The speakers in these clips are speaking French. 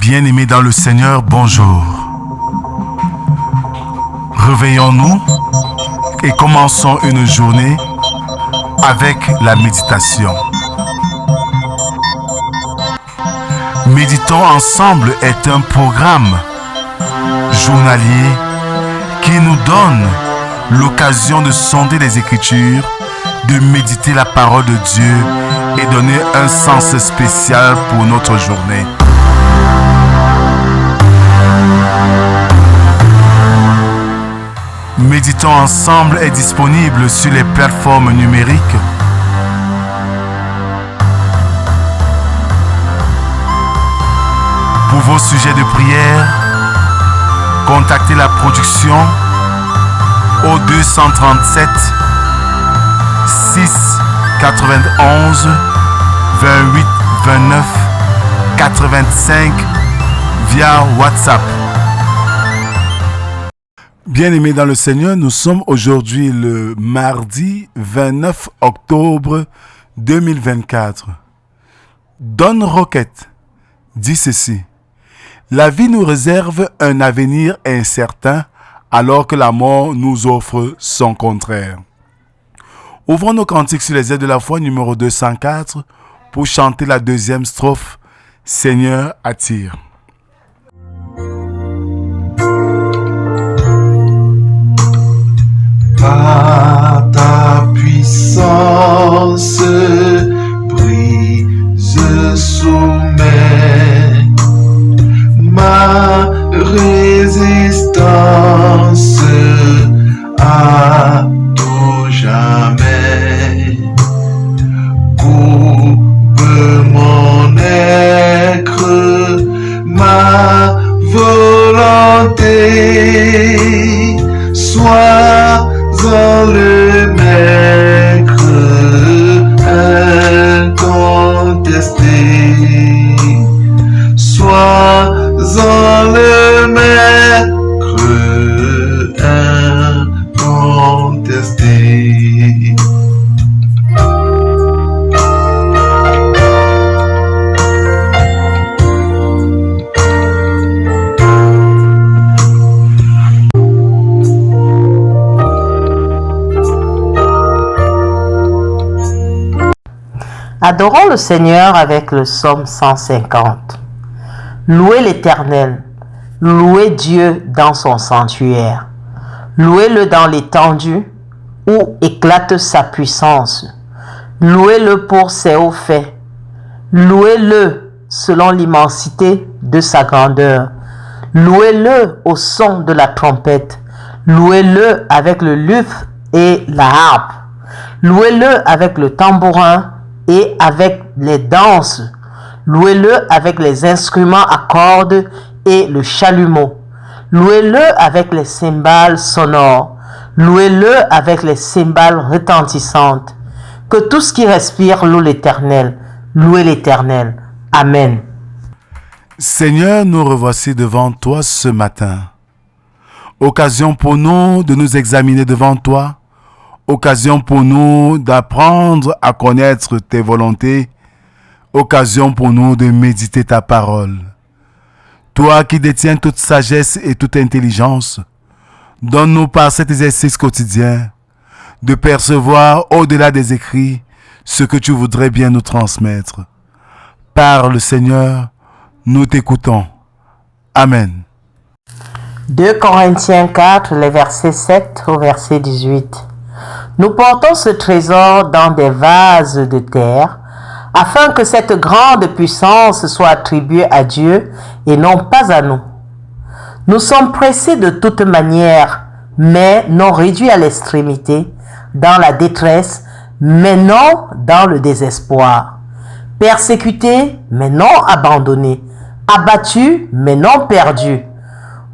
Bien-aimés dans le Seigneur, bonjour. Réveillons-nous et commençons une journée avec la méditation. Méditons ensemble est un programme journalier qui nous donne l'occasion de sonder les Écritures, de méditer la parole de Dieu et donner un sens spécial pour notre journée. Méditons ensemble est disponible sur les plateformes numériques. Pour vos sujets de prière, contactez la production au 237 6 91 28 29 85 via WhatsApp. Bien-aimés dans le Seigneur, nous sommes aujourd'hui le mardi 29 octobre 2024. Don Roquette dit ceci: la vie nous réserve un avenir incertain alors que la mort nous offre son contraire. Ouvrons nos cantiques sur les ailes de la foi numéro 204 pour chanter la deuxième strophe. Seigneur, attire. Par ta puissance, brise sommet ma résistance à tout jamais. Coupe mon être, ma volonté, sois en le maître incontesté, sois en le maître incontesté. Adorons le Seigneur avec le psaume 150. Louez l'Éternel, louez Dieu dans son sanctuaire, louez-le dans l'étendue où éclate sa puissance, louez-le pour ses hauts faits, louez-le selon l'immensité de sa grandeur, louez-le au son de la trompette, louez-le avec le luth et la harpe, louez-le avec le tambourin et avec les danses, louez-le avec les instruments à cordes et le chalumeau, louez-le avec les cymbales sonores, louez-le avec les cymbales retentissantes. Que tout ce qui respire loue l'Éternel, louez l'Éternel. Amen. Seigneur, nous revoici devant toi ce matin. Occasion pour nous de nous examiner devant toi. Occasion pour nous d'apprendre à connaître tes volontés. Occasion pour nous de méditer ta parole. Toi qui détiens toute sagesse et toute intelligence, donne-nous par cet exercice quotidien de percevoir au-delà des écrits ce que tu voudrais bien nous transmettre. Parle, Seigneur, nous t'écoutons. Amen. 2 Corinthiens 4, les versets 7 au verset 18. Nous portons ce trésor dans des vases de terre, afin que cette grande puissance soit attribuée à Dieu et non pas à nous. Nous sommes pressés de toute manière, mais non réduits à l'extrémité, dans la détresse, mais non dans le désespoir. Persécutés, mais non abandonnés. Abattus, mais non perdus.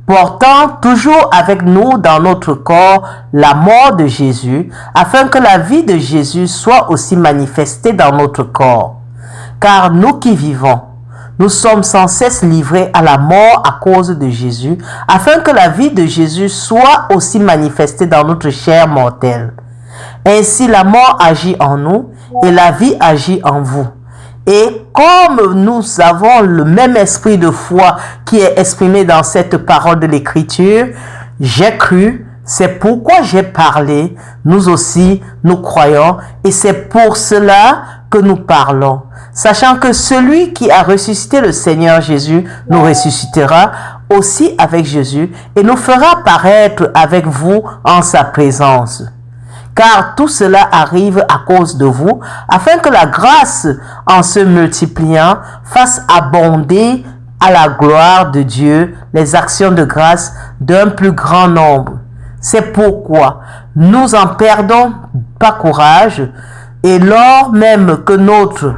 Portant toujours avec nous dans notre corps la mort de Jésus, afin que la vie de Jésus soit aussi manifestée dans notre corps. Car nous qui vivons, nous sommes sans cesse livrés à la mort à cause de Jésus, afin que la vie de Jésus soit aussi manifestée dans notre chair mortelle. Ainsi la mort agit en nous et la vie agit en vous. Et comme nous avons le même esprit de foi qui est exprimé dans cette parole de l'Écriture, j'ai cru, c'est pourquoi j'ai parlé, nous aussi, nous croyons, et c'est pour cela que nous parlons. Sachant que celui qui a ressuscité le Seigneur Jésus nous ressuscitera aussi avec Jésus et nous fera paraître avec vous en sa présence. Car tout cela arrive à cause de vous, afin que la grâce, en se multipliant, fasse abonder à la gloire de Dieu les actions de grâce d'un plus grand nombre. C'est pourquoi nous en perdons pas courage, et lors même que notre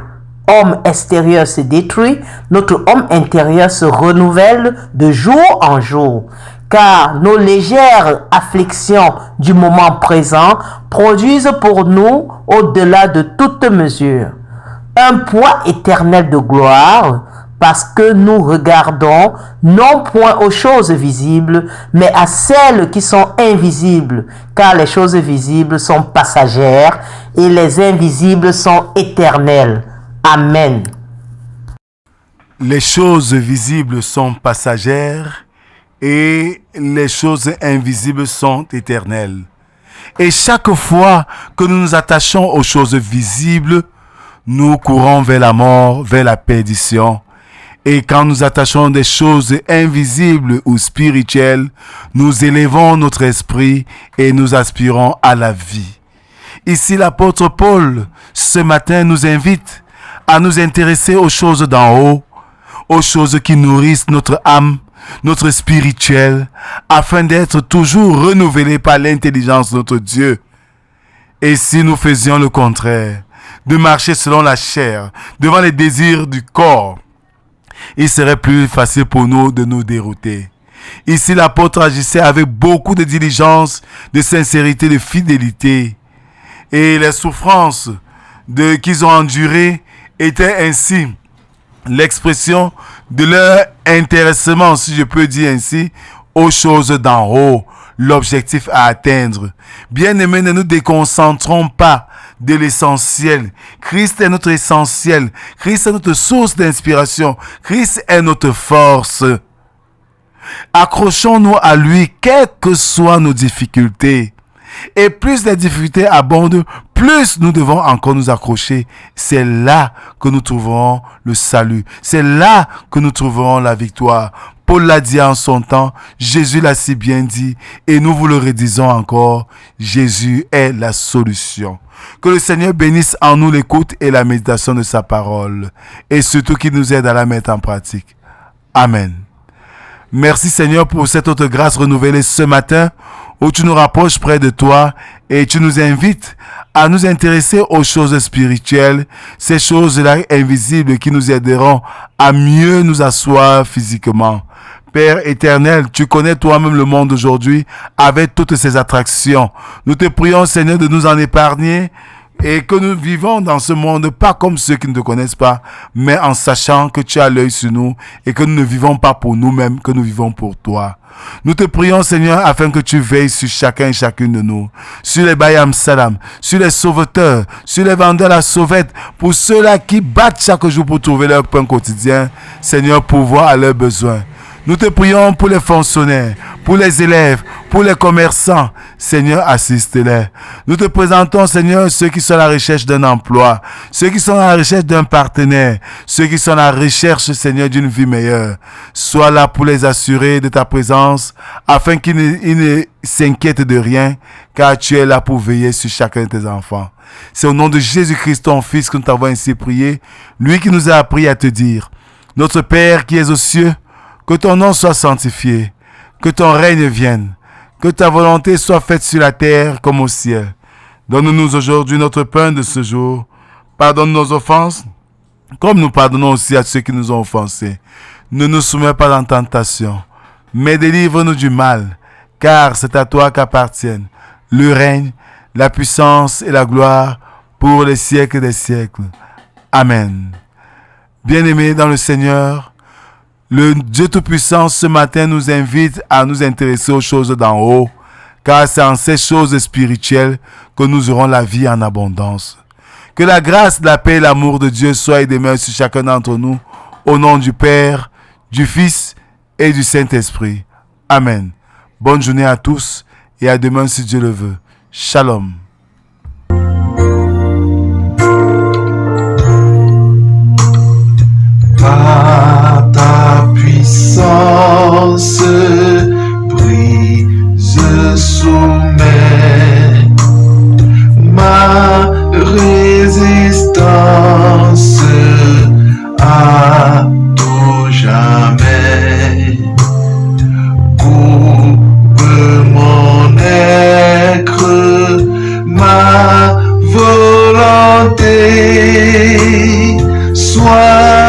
homme extérieur se détruit, notre homme intérieur se renouvelle de jour en jour. Car nos légères afflictions du moment présent produisent pour nous, au-delà de toute mesure, un poids éternel de gloire, parce que nous regardons non point aux choses visibles, mais à celles qui sont invisibles, car les choses visibles sont passagères et les invisibles sont éternelles. Amen. Les choses visibles sont passagères et les choses invisibles sont éternelles. Et chaque fois que nous nous attachons aux choses visibles, nous courons vers la mort, vers la perdition. Et quand nous attachons des choses invisibles ou spirituelles, nous élevons notre esprit et nous aspirons à la vie. Ici, l'apôtre Paul, ce matin, nous invite à nous intéresser aux choses d'en haut, aux choses qui nourrissent notre âme, notre spirituel, afin d'être toujours renouvelés par l'intelligence de notre Dieu. Et si nous faisions le contraire, de marcher selon la chair, devant les désirs du corps, il serait plus facile pour nous de nous dérouter. Ici, l'apôtre agissait avec beaucoup de diligence, de sincérité, de fidélité. Et les souffrances qu'ils ont endurées étaient ainsi l'expression de leur intéressement, si je peux dire ainsi, aux choses d'en haut, l'objectif à atteindre. Bien-aimés, ne nous déconcentrons pas de l'essentiel. Christ est notre essentiel. Christ est notre source d'inspiration. Christ est notre force. Accrochons-nous à lui, quelles que soient nos difficultés. Et plus les difficultés abondent, plus nous devons encore nous accrocher. C'est là que nous trouverons le salut. C'est là que nous trouverons la victoire. Paul l'a dit en son temps, Jésus l'a si bien dit, et nous vous le redisons encore, Jésus est la solution. Que le Seigneur bénisse en nous l'écoute et la méditation de sa parole, et surtout qu'il nous aide à la mettre en pratique. Amen. Merci Seigneur pour cette autre grâce renouvelée ce matin, où tu nous rapproches près de toi et tu nous invites à nous intéresser aux choses spirituelles, ces choses-là invisibles qui nous aideront à mieux nous asseoir physiquement. Père éternel, tu connais toi-même le monde aujourd'hui avec toutes ses attractions. Nous te prions Seigneur de nous en épargner et que nous vivons dans ce monde pas comme ceux qui ne te connaissent pas, mais en sachant que tu as l'œil sur nous et que nous ne vivons pas pour nous-mêmes, que nous vivons pour toi. Nous te prions Seigneur afin que tu veilles sur chacun et chacune de nous, sur les Bayam Salam, sur les sauveteurs, sur les vendeurs à la sauvette, pour ceux-là qui battent chaque jour pour trouver leur pain quotidien, Seigneur, pourvoir à leurs besoins. Nous te prions pour les fonctionnaires, pour les élèves, pour les commerçants. Seigneur, assiste-les. Nous te présentons, Seigneur, ceux qui sont à la recherche d'un emploi, ceux qui sont à la recherche d'un partenaire, ceux qui sont à la recherche, Seigneur, d'une vie meilleure. Sois là pour les assurer de ta présence, afin qu'ils ne s'inquiètent de rien, car tu es là pour veiller sur chacun de tes enfants. C'est au nom de Jésus-Christ, ton Fils, que nous t'avons ainsi prié, lui qui nous a appris à te dire, notre Père qui es aux cieux, que ton nom soit sanctifié, que ton règne vienne, que ta volonté soit faite sur la terre comme au ciel. Donne-nous aujourd'hui notre pain de ce jour. Pardonne nos offenses, comme nous pardonnons aussi à ceux qui nous ont offensés. Ne nous soumets pas en tentation, mais délivre-nous du mal, car c'est à toi qu'appartiennent le règne, la puissance et la gloire pour les siècles des siècles. Amen. Bien-aimés dans le Seigneur, le Dieu Tout-Puissant ce matin nous invite à nous intéresser aux choses d'en haut, car c'est en ces choses spirituelles que nous aurons la vie en abondance. Que la grâce, la paix et l'amour de Dieu soient et demeurent sur chacun d'entre nous. Au nom du Père, du Fils et du Saint-Esprit. Amen. Bonne journée à tous et à demain si Dieu le veut. Shalom. Par ta puissance, brise, soumets ma résistance à tout jamais. Coupe mon être, ma volonté, sois